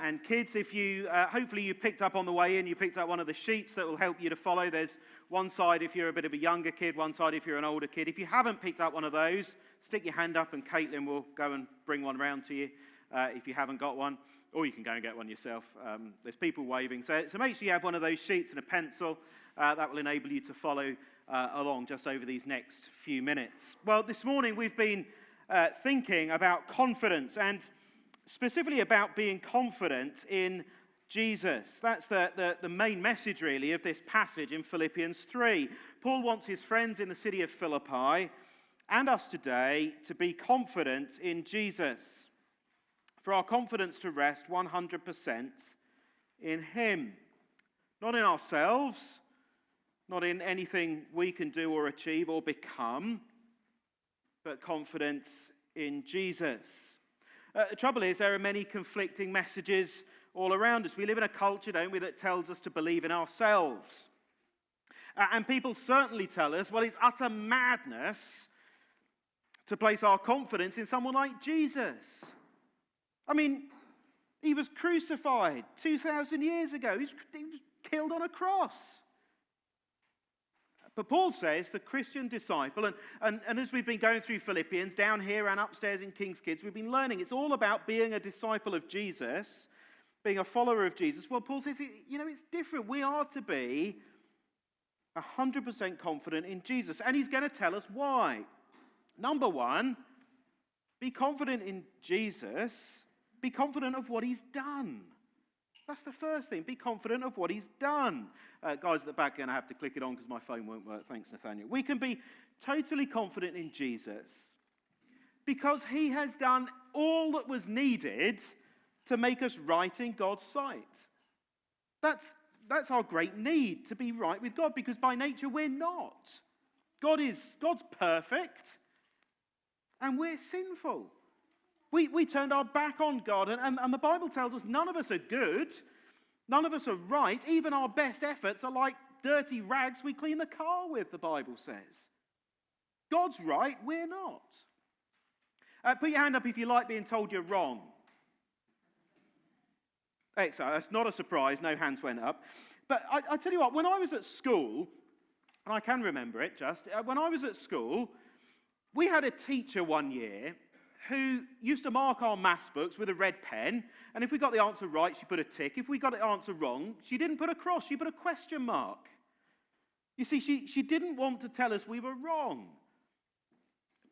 And kids, if you, hopefully you picked up on the way in, you picked up one of the sheets that will help you to follow. There's one side if you're a bit of a younger kid, one side if you're an older kid. If you haven't picked up one of those, stick your hand up and Caitlin will go and bring one round to you if you haven't got one. Or you can go and get one yourself. There's people waving. So make sure you have one of those sheets and a pencil. That will enable you to follow along just over these next few minutes. Well, this morning we've been thinking about confidence, and specifically about being confident in Jesus. That's the main message, really, of this passage in Philippians 3. Paul wants his friends in the city of Philippi and us today to be confident in Jesus, for our confidence to rest 100% in him. Not in ourselves, not in anything we can do or achieve or become, but confidence in Jesus. The trouble is, there are many conflicting messages all around us. We live in a culture, don't we, that tells us to believe in ourselves. And people certainly tell us, well, it's utter madness to place our confidence in someone like Jesus. I mean, he was crucified 2,000 years ago. He was killed on a cross. But Paul says the Christian disciple, and as we've been going through Philippians, down here and upstairs in King's Kids, we've been learning it's all about being a disciple of Jesus, being a follower of Jesus. Well, Paul says, it's different. We are to be 100% confident in Jesus. And he's going to tell us why. Number one, be confident in Jesus. Be confident of what he's done. That's the first thing. Be confident of what he's done. Guys at the back are going to have to click it on because my phone won't work. Thanks, Nathaniel. We can be totally confident in Jesus because he has done all that was needed to make us right in God's sight. That's our great need, to be right with God, because by nature we're not. God's perfect and we're sinful. We turned our back on God, and the Bible tells us none of us are good, none of us are right. Even our best efforts are like dirty rags we clean the car with, the Bible says. God's right, we're not. Put your hand up if you like being told you're wrong. Excellent, that's not a surprise, no hands went up. But I tell you what, when I was at school, and I can remember it when I was at school, we had a teacher one year who used to mark our maths books with a red pen, and if we got the answer right, she put a tick. If we got the answer wrong, she didn't put a cross, she put a question mark. You see, she didn't want to tell us we were wrong.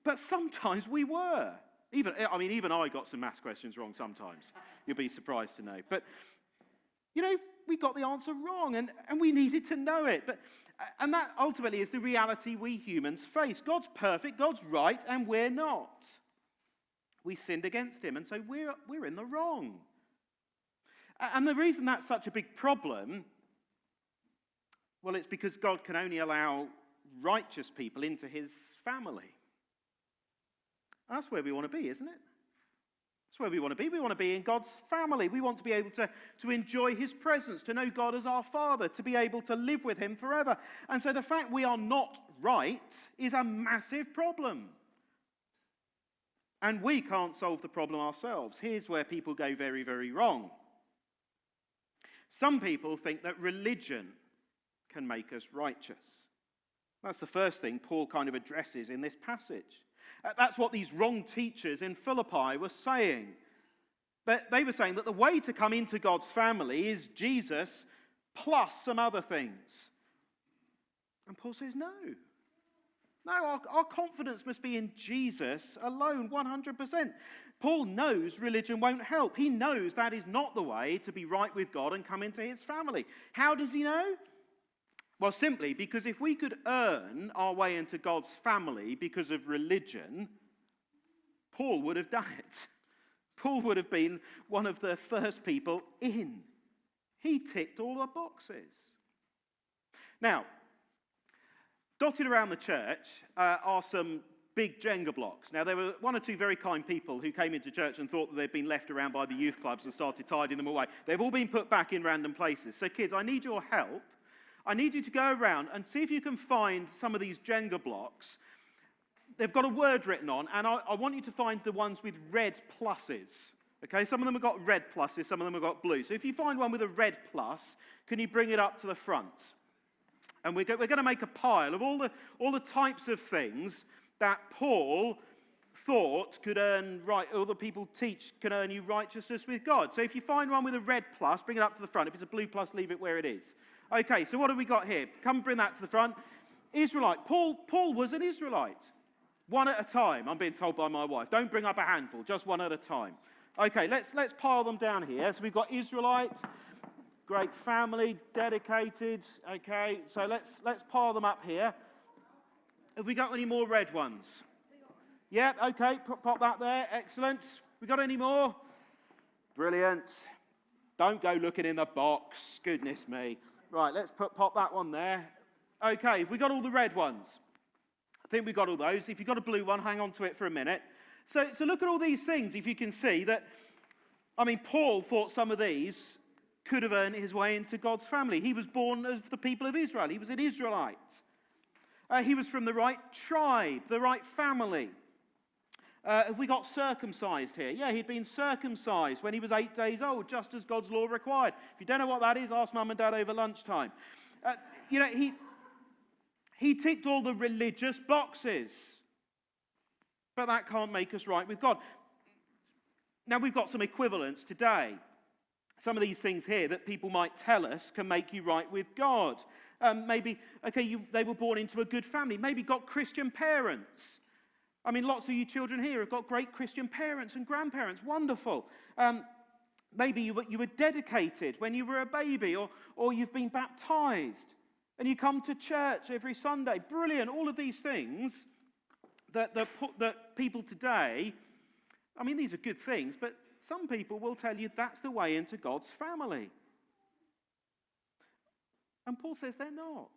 But sometimes we were. Even I got some maths questions wrong sometimes. You'll be surprised to know. But, we got the answer wrong, and we needed to know it. And that ultimately is the reality we humans face. God's perfect, God's right, and we're not. We sinned against him, and so we're in the wrong. And the reason that's such a big problem, well, it's because God can only allow righteous people into his family. That's where we want to be, isn't it? That's where we want to be. We want to be in God's family. We want to be able to enjoy his presence, to know God as our Father, to be able to live with him forever. And so the fact we are not right is a massive problem. And we can't solve the problem ourselves. Here's where people go very, very wrong. Some people think that religion can make us righteous. That's the first thing Paul kind of addresses in this passage. That's what these wrong teachers in Philippi were saying. They were saying that the way to come into God's family is Jesus plus some other things. And Paul says, no. No, our confidence must be in Jesus alone, 100%. Paul knows religion won't help. He knows that is not the way to be right with God and come into his family. How does he know? Well, simply because if we could earn our way into God's family because of religion, Paul would have done it. Paul would have been one of the first people in. He ticked all the boxes. Now, dotted around the church are some big Jenga blocks. Now, there were one or two very kind people who came into church and thought that they'd been left around by the youth clubs and started tidying them away. They've all been put back in random places. So, kids, I need your help. I need you to go around and see if you can find some of these Jenga blocks. They've got a word written on, and I want you to find the ones with red pluses. Okay, some of them have got red pluses, some of them have got blue. So if you find one with a red plus, can you bring it up to the front? And we're going to make a pile of all the types of things that Paul thought could earn right, all the people teach can earn you righteousness with God. So if you find one with a red plus, bring it up to the front. If it's a blue plus, leave it where it is. Okay, so what have we got here? Come bring that to the front. Israelite. Paul was an Israelite. One at a time, I'm being told by my wife. Don't bring up a handful, just one at a time. Okay, let's pile them down here. So we've got Israelite, great family, dedicated. Okay, so let's pile them up here. Have we got any more red ones? Yeah, okay, pop that there. Excellent. We got any more? Brilliant. Don't go looking in the box. Goodness me. Right, let's pop that one there. Okay, have we got all the red ones? I think we've got all those. If you've got a blue one, hang on to it for a minute. So look at all these things, if you can see that, I mean, Paul thought some of these could have earned his way into God's family. He was born of the people of Israel. He was an Israelite. He was from the right tribe, the right family. Have we got circumcised here? Yeah, he'd been circumcised when he was 8 days old, just as God's law required. If you don't know what that is, ask Mum and Dad over lunchtime. He ticked all the religious boxes. But that can't make us right with God. Now, we've got some equivalents today. Some of these things here that people might tell us can make you right with God. Maybe, okay, they were born into a good family. Maybe got Christian parents. I mean, lots of you children here have got great Christian parents and grandparents. Wonderful. Maybe you were dedicated when you were a baby, or you've been baptized, and you come to church every Sunday. Brilliant. All of these things that people today, I mean, these are good things, but some people will tell you that's the way into God's family. And Paul says they're not.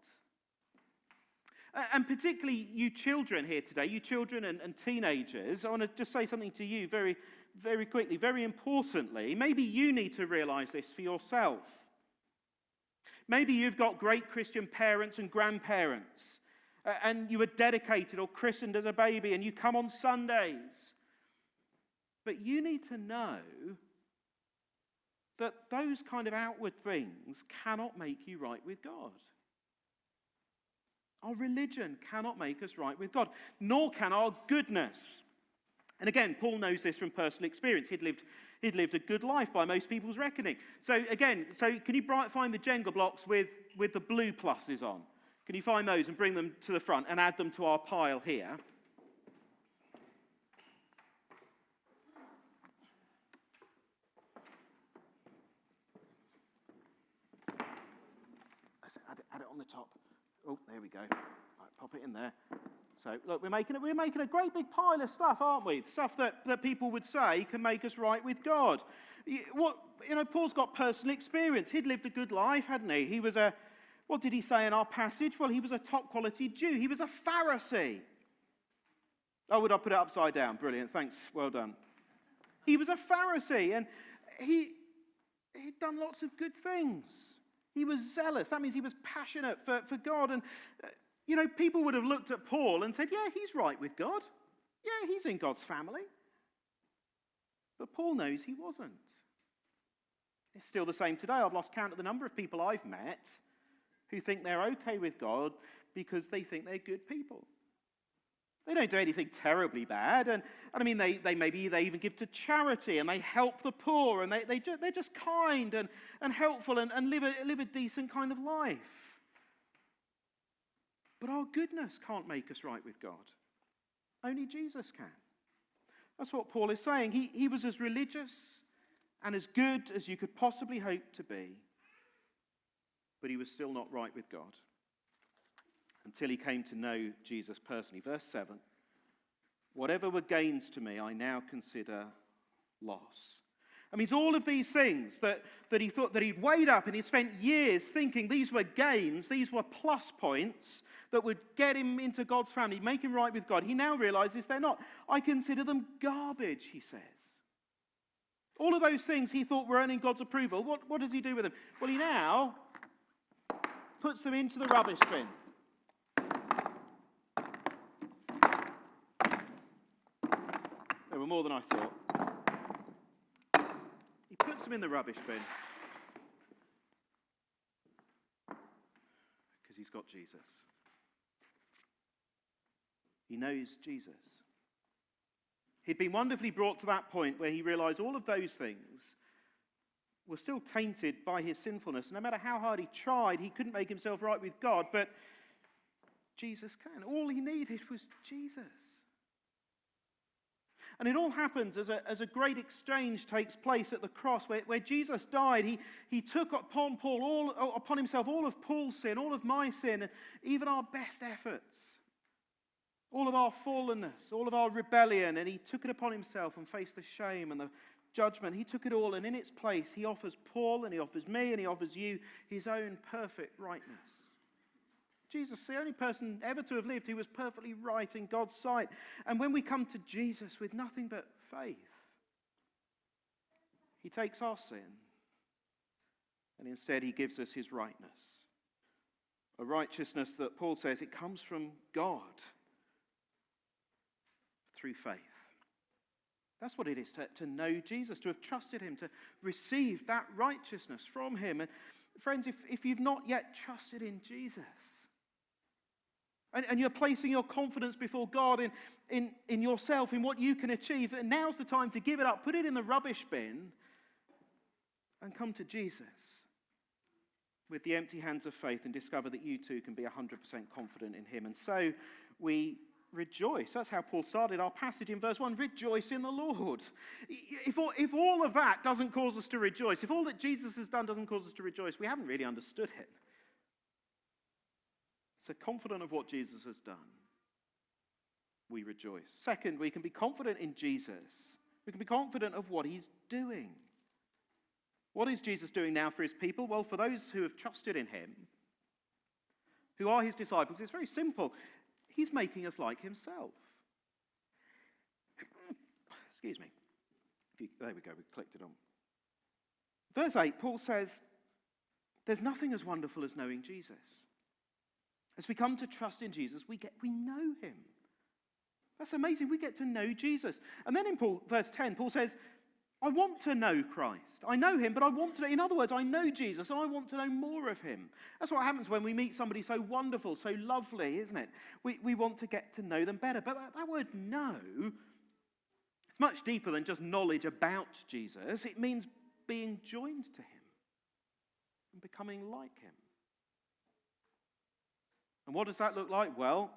And particularly you children here today, you children and teenagers, I want to just say something to you very, very quickly, very importantly. Maybe you need to realize this for yourself. Maybe you've got great Christian parents and grandparents, and you were dedicated or christened as a baby, and you come on Sundays. But you need to know that those kind of outward things cannot make you right with God. Our religion cannot make us right with God, nor can our goodness. And again, Paul knows this from personal experience. He'd lived a good life by most people's reckoning. So can you find the Jenga blocks with the blue pluses on? Can you find those and bring them to the front and add them to our pile here? Add it on the top. Oh, there we go. Right, pop it in there. So, look, we're making a great big pile of stuff, aren't we? Stuff that people would say can make us right with God. Paul's got personal experience. He'd lived a good life, hadn't he? He was what did he say in our passage? Well, he was a top-quality Jew. He was a Pharisee. Oh, would I put it upside down? Brilliant. Thanks. Well done. He was a Pharisee, and he'd done lots of good things. He was zealous. That means he was passionate for God. And, people would have looked at Paul and said, yeah, he's right with God. Yeah, he's in God's family. But Paul knows he wasn't. It's still the same today. I've lost count of the number of people I've met who think they're okay with God because they think they're good people. They don't do anything terribly bad. And I mean, they even give to charity and they help the poor and they're just kind and helpful and live a decent kind of life. But our goodness can't make us right with God. Only Jesus can. That's what Paul is saying. He was as religious and as good as you could possibly hope to be, but he was still not right with God until he came to know Jesus personally. Verse 7, whatever were gains to me, I now consider loss. I mean, it's all of these things that he thought that he'd weighed up and he'd spent years thinking these were gains, these were plus points that would get him into God's family, make him right with God. He now realizes they're not. I consider them garbage, he says. All of those things he thought were earning God's approval, what does he do with them? Well, he now puts them into the rubbish bin. There were more than I thought. them in the rubbish bin. Because he's got Jesus. He knows Jesus. He'd been wonderfully brought to that point where he realized all of those things were still tainted by his sinfulness. No matter how hard he tried, he couldn't make himself right with God, but Jesus can. All he needed was Jesus. And it all happens as a great exchange takes place at the cross, where Jesus died. He took upon himself all of Paul's sin, all of my sin, and even our best efforts, all of our fallenness, all of our rebellion, and he took it upon himself and faced the shame and the judgment. He took it all, and in its place, he offers Paul, and he offers me, and he offers you his own perfect rightness. Jesus, the only person ever to have lived who was perfectly right in God's sight. And when we come to Jesus with nothing but faith, he takes our sin, and instead he gives us his rightness. A righteousness that Paul says it comes from God through faith. That's what it is to know Jesus, to have trusted him, to receive that righteousness from him. And friends, if you've not yet trusted in Jesus, and you're placing your confidence before God in yourself, in what you can achieve, and now's the time to give it up, put it in the rubbish bin, and come to Jesus with the empty hands of faith and discover that you too can be 100% confident in him. And so we rejoice. That's how Paul started our passage in verse 1. Rejoice in the Lord. If all of that doesn't cause us to rejoice, if all that Jesus has done doesn't cause us to rejoice, we haven't really understood it. So confident of what Jesus has done, we rejoice. Second, we can be confident in Jesus. We can be confident of what he's doing. What is Jesus doing now for his people? Well, for those who have trusted in him, who are his disciples, it's very simple. He's making us like himself. Excuse me. There we go, we clicked it on. Verse 8, Paul says, there's nothing as wonderful as knowing Jesus. As we come to trust in Jesus, we know him. That's amazing. We get to know Jesus. And then in verse 10, Paul says, I want to know Christ. I know him, but I want to know. In other words, I know Jesus, and I want to know more of him. That's what happens when we meet somebody so wonderful, so lovely, isn't it? We want to get to know them better. But that word know, it's much deeper than just knowledge about Jesus. It means being joined to him and becoming like him. And what does that look like? Well,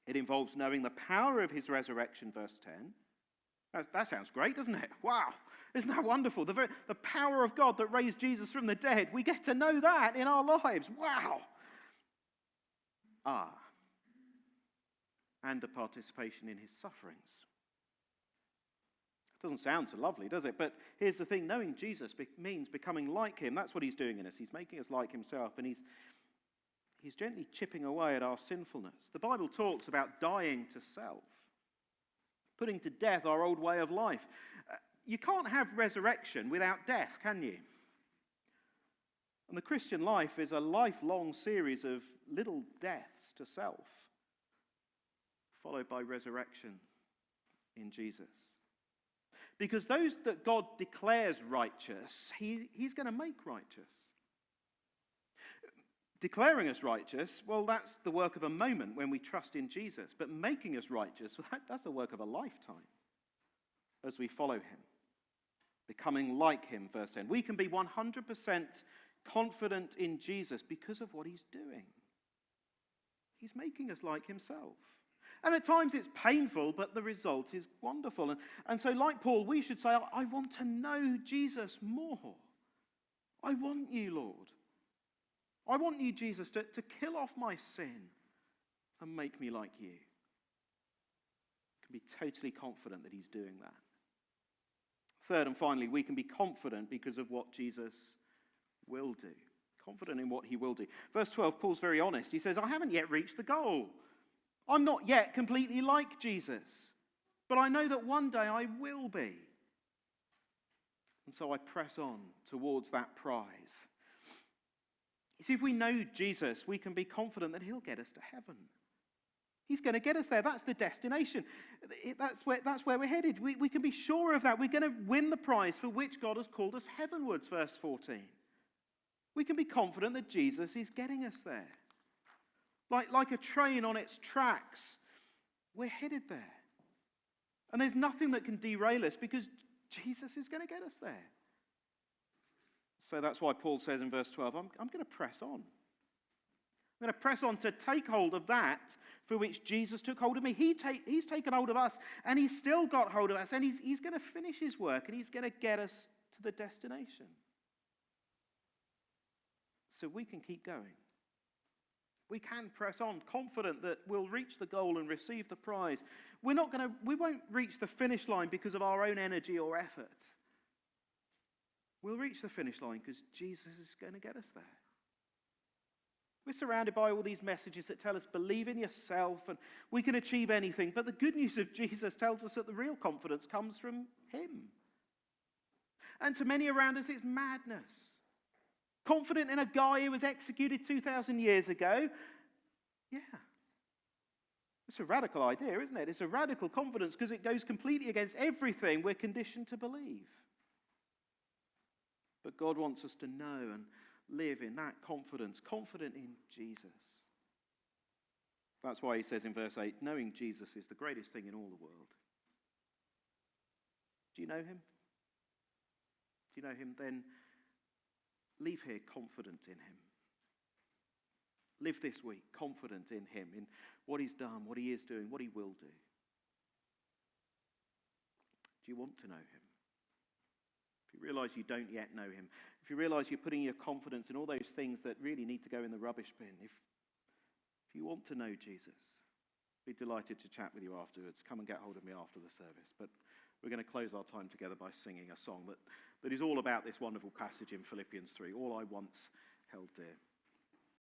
it involves knowing the power of his resurrection, verse 10. That sounds great, doesn't it? Wow, isn't that wonderful? The power of God that raised Jesus from the dead, we get to know that in our lives. Wow. And the participation in his sufferings. Doesn't sound so lovely, does it? But here's the thing, knowing Jesus means becoming like him. That's what he's doing in us. He's making us like himself, and he's gently chipping away at our sinfulness. The Bible talks about dying to self, putting to death our old way of life. You can't have resurrection without death, can you? And the Christian life is a lifelong series of little deaths to self, followed by resurrection in Jesus. Because those that God declares righteous, he's going to make righteous. Declaring us righteous, well, that's the work of a moment when we trust in Jesus. But making us righteous, well, that's the work of a lifetime as we follow him. Becoming like him, verse 10. We can be 100% confident in Jesus because of what he's doing. He's making us like himself. And at times it's painful, but the result is wonderful. And so like Paul, we should say, I want to know Jesus more. I want you, Lord. I want you, Jesus, to kill off my sin and make me like you. Can be totally confident that he's doing that. Third and finally, we can be confident because of what Jesus will do. Confident in what he will do. Verse 12, Paul's very honest. He says, I haven't yet reached the goal. I'm not yet completely like Jesus, but I know that one day I will be. And so I press on towards that prize. You see, if we know Jesus, we can be confident that he'll get us to heaven. He's going to get us there. That's the destination. That's where we're headed. We can be sure of that. We're going to win the prize for which God has called us heavenwards, verse 14. We can be confident that Jesus is getting us there. Like a train on its tracks, we're headed there. And there's nothing that can derail us because Jesus is going to get us there. So that's why Paul says in verse 12, I'm going to press on. I'm going to press on to take hold of that for which Jesus took hold of me. He's taken hold of us, and he's still got hold of us, and he's going to finish his work, and he's going to get us to the destination. So we can keep going. We can press on, confident that we'll reach the goal and receive the prize. We won't reach the finish line because of our own energy or effort. We'll reach the finish line because Jesus is going to get us there. We're surrounded by all these messages that tell us, believe in yourself and we can achieve anything. But the good news of Jesus tells us that the real confidence comes from him. And to many around us, it's madness. Confident in a guy who was executed 2,000 years ago? Yeah. It's a radical idea, isn't it? It's a radical confidence because it goes completely against everything we're conditioned to believe. But God wants us to know and live in that confidence, confident in Jesus. That's why he says in verse 8, knowing Jesus is the greatest thing in all the world. Do you know him? Do you know him? Then leave here confident in him. Live this week confident in him, in what he's done, what he is doing, what he will do. Do you want to know him? If you realize you don't yet know him, if you realize you're putting your confidence in all those things that really need to go in the rubbish bin, if you want to know Jesus, be delighted to chat with you afterwards. Come and get hold of me after the service. But we're going to close our time together by singing a song that is all about this wonderful passage in Philippians 3, all I once held dear.